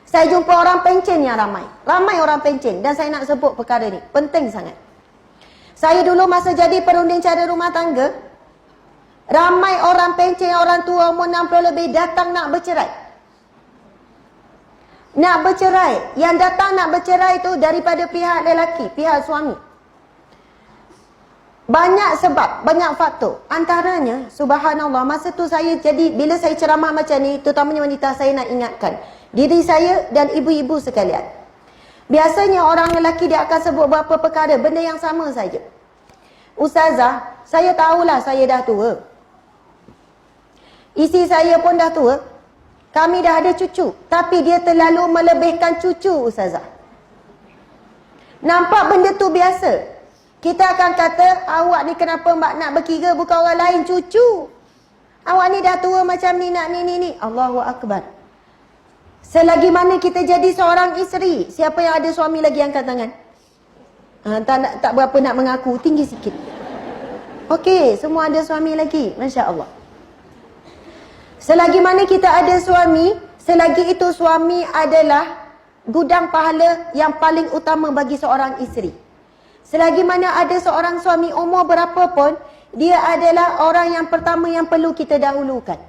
Saya jumpa orang pencen yang ramai. Ramai orang pencen. Dan saya nak sebut perkara ni. Penting sangat. Saya dulu masa jadi perunding cara rumah tangga, ramai orang pencen, orang tua umur 60 lebih datang nak bercerai. Nak bercerai. Yang datang nak bercerai itu daripada pihak lelaki, pihak suami. Banyak sebab, banyak faktor. Antaranya, subhanallah, masa tu saya jadi, bila saya ceramah macam ni, terutamanya wanita, saya nak ingatkan diri saya dan ibu-ibu sekalian. Biasanya orang lelaki dia akan sebut beberapa perkara, benda yang sama saja. Ustazah, saya tahulah saya dah tua. Isteri saya pun dah tua. Kami dah ada cucu. Tapi dia terlalu melebihkan cucu, Ustazah. Nampak benda tu biasa. Kita akan kata, awak ni kenapa mbak nak berkira bukan orang lain, cucu. Awak ni dah tua macam ni, nak ni. Allahu Akbar. Selagi mana kita jadi seorang isteri, siapa yang ada suami lagi angkat tangan? Tak berapa nak mengaku, tinggi sikit. Okey, semua ada suami lagi, Masya Allah. Selagi mana kita ada suami, selagi itu suami adalah gudang pahala yang paling utama bagi seorang isteri. Selagi mana ada seorang suami umur berapa pun, dia adalah orang yang pertama yang perlu kita dahulukan.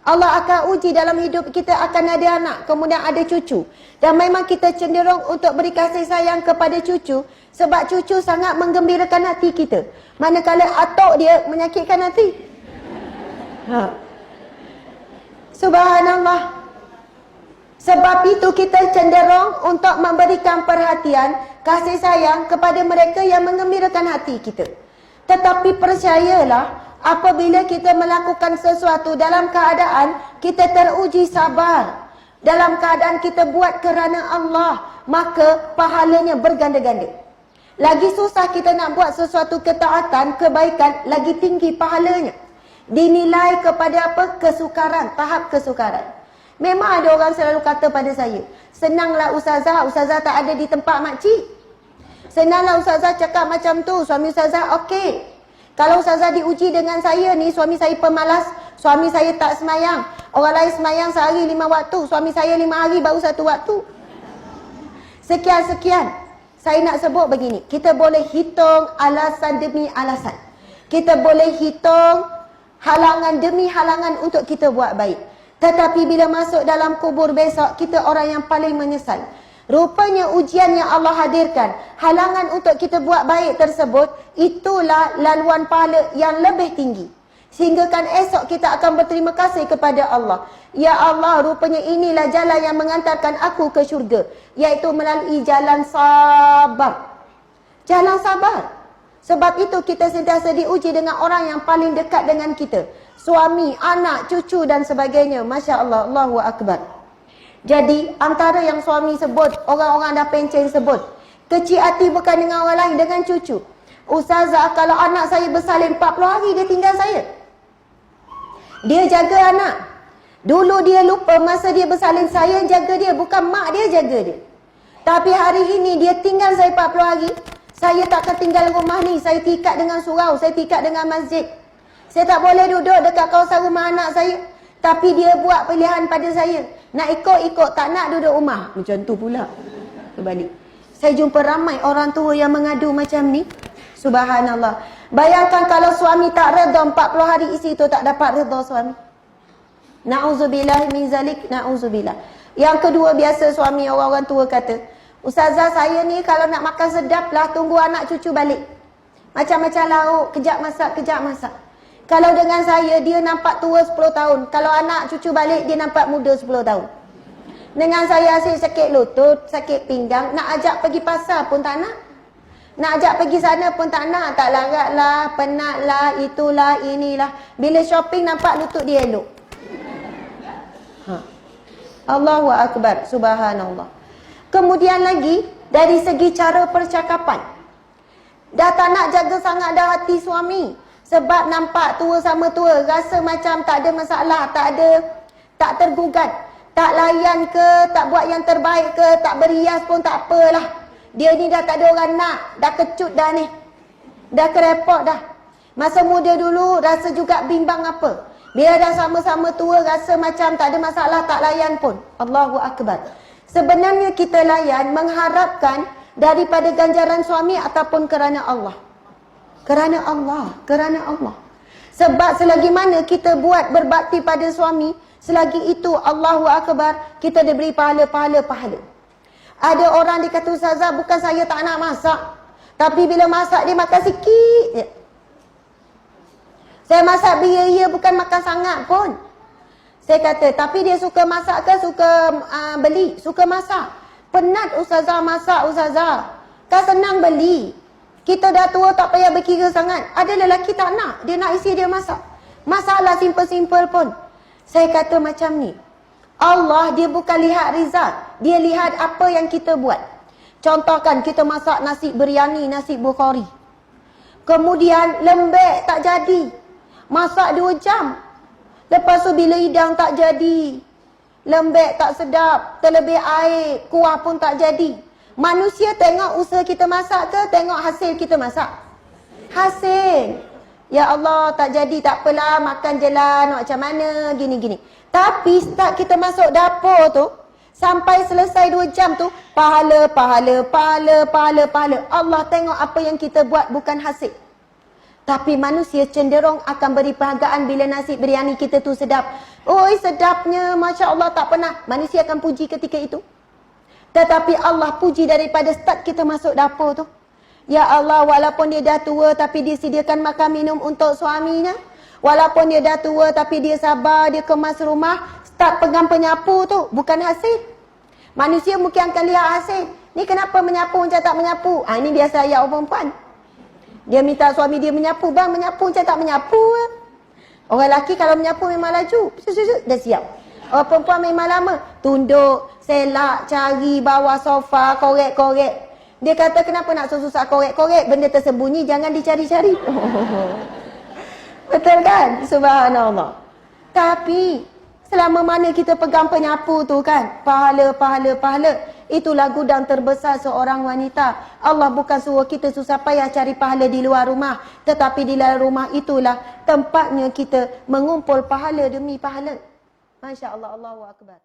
Allah akan uji dalam hidup kita, akan ada anak, kemudian ada cucu. Dan memang kita cenderung untuk beri kasih sayang kepada cucu, sebab cucu sangat menggembirakan hati kita. Manakala atuk dia menyakitkan hati. Subhanallah. Sebab itu kita cenderung untuk memberikan perhatian, kasih sayang kepada mereka yang menggembirakan hati kita. Tetapi percayalah, apabila kita melakukan sesuatu dalam keadaan kita teruji sabar, dalam keadaan kita buat kerana Allah, maka pahalanya berganda-ganda. Lagi susah kita nak buat sesuatu ketaatan, kebaikan, lagi tinggi pahalanya. Dinilai kepada apa? Kesukaran, tahap kesukaran. Memang ada orang selalu kata pada saya, senanglah ustazah, ustazah tak ada di tempat makcik. Senanglah ustazah cakap macam tu, suami ustazah okey. Kalau ustazah diuji dengan saya ni, suami saya pemalas, suami saya tak semayang. Orang lain semayang sehari 5 waktu, suami saya 5 hari baru 1 waktu. Sekian-sekian. Saya nak sebut begini, kita boleh hitung alasan demi alasan. Kita boleh hitung halangan demi halangan untuk kita buat baik. Tetapi bila masuk dalam kubur besok, kita orang yang paling menyesal. Rupanya ujian yang Allah hadirkan, halangan untuk kita buat baik tersebut, itulah laluan pahala yang lebih tinggi. Sehingga kan esok kita akan berterima kasih kepada Allah. Ya Allah, rupanya inilah jalan yang mengantarkan aku ke syurga, iaitu melalui jalan sabar. Jalan sabar. Sebab itu kita sentiasa diuji dengan orang yang paling dekat dengan kita. Suami, anak, cucu dan sebagainya. Masya Allah, Allahu Akbar. Jadi, antara yang suami sebut, orang-orang dah pencen sebut, kecil hati bukan dengan orang lain, dengan cucu. Ustazah, kalau anak saya bersalin 40 hari, dia tinggal saya. Dia jaga anak. Dulu dia lupa masa dia bersalin, saya jaga dia, bukan mak dia jaga dia. Tapi hari ini dia tinggal saya 40 hari. Saya takkan tinggal rumah ni, saya tingkat dengan surau, saya tingkat dengan masjid. Saya tak boleh duduk dekat kawasan rumah anak saya. Tapi dia buat pilihan pada saya. Nak ikut, tak nak duduk rumah. Macam tu pula. Kembali. Saya jumpa ramai orang tua yang mengadu macam ni. Subhanallah. Bayangkan kalau suami tak redha 40 hari isteri tu tak dapat redha suami. Na'udzubillah min zalik, na'udzubillah. Yang kedua, biasa suami orang-orang tua kata, Ustazah, saya ni kalau nak makan sedap lah, tunggu anak cucu balik. Macam-macam lauk, kejap masak. Kalau dengan saya, dia nampak tua 10 tahun. Kalau anak cucu balik, dia nampak muda 10 tahun. Dengan saya asyik sakit lutut, sakit pinggang, nak ajak pergi pasar pun tak nak. Nak ajak pergi sana pun tak nak. Tak larat lah, penat lah, itulah, inilah. Bila shopping nampak lutut dia elok. Allahu Akbar, subhanallah. Kemudian lagi, dari segi cara percakapan. Dah tak nak jaga sangat dah hati suami. Sebab nampak tua sama tua, rasa macam tak ada masalah, tak tergugat. Tak layan ke, tak buat yang terbaik ke, tak berias pun tak apalah. Dia ni dah tak ada orang nak, dah kecut dah ni. Dah kerepot dah. Masa muda dulu rasa juga bimbang apa. Bila dah sama-sama tua rasa macam tak ada masalah, tak layan pun. Allahu Akbar. Sebenarnya kita layan mengharapkan daripada ganjaran suami ataupun kerana Allah. Kerana Allah, kerana Allah. Sebab selagi mana kita buat berbakti pada suami, selagi itu Allahu Akbar, kita diberi pahala. Ada orang dia kata, Ustazah, bukan saya tak nak masak, tapi bila masak dia makan sikit je. Saya masak biaya bukan makan sangat pun. Saya kata, tapi dia suka masak ke suka beli? Suka masak. Penat Ustazah masak, Ustazah. Kan senang beli. Kita dah tua tak payah berkira sangat. Ada lelaki tak nak, dia nak isi dia masak. Masalah simple-simple pun. Saya kata macam ni. Allah dia bukan lihat result. Dia lihat apa yang kita buat. Contohkan kita masak nasi biryani, nasi Bukhari. Kemudian lembek tak jadi. Masak 2 jam. Lepas tu bila hidang tak jadi. Lembek tak sedap. Terlebih air. Kuah pun tak jadi. Manusia tengok usaha kita masak ke tengok hasil kita masak? Hasil. Ya Allah tak jadi tak apalah, makan je lah, nak macam mana, gini-gini. Tapi start kita masuk dapur tu, sampai selesai 2 jam tu, pahala. Allah tengok apa yang kita buat, bukan hasil. Tapi manusia cenderung akan beri penghargaan bila nasi biryani kita tu sedap. Oi sedapnya, Masya Allah, tak pernah. Manusia akan puji ketika itu. Tetapi Allah puji daripada start kita masuk dapur tu. Ya Allah, walaupun dia dah tua tapi dia sediakan makan minum untuk suaminya. Walaupun dia dah tua tapi dia sabar, dia kemas rumah. Start pegang penyapu tu, bukan hasil. Manusia mungkin akan lihat hasil. Ni kenapa menyapu macam tak menyapu? Ini biasa ayat orang perempuan. Dia minta suami dia menyapu. Bang, menyapu macam tak menyapu. Orang lelaki kalau menyapu memang laju. Dah siap. Orang perempuan memang lama. Tunduk, selak, cari bawah sofa, korek-korek. Dia kata kenapa nak susah korek-korek? Benda tersembunyi jangan dicari-cari. Betul kan? Subhanallah. Tapi selama mana kita pegang penyapu tu kan, pahala. Itulah gudang terbesar seorang wanita. Allah bukan suruh kita susah payah cari pahala di luar rumah. Tetapi di dalam rumah itulah tempatnya kita mengumpul pahala demi pahala. Masya Allah, Allahu Akbar.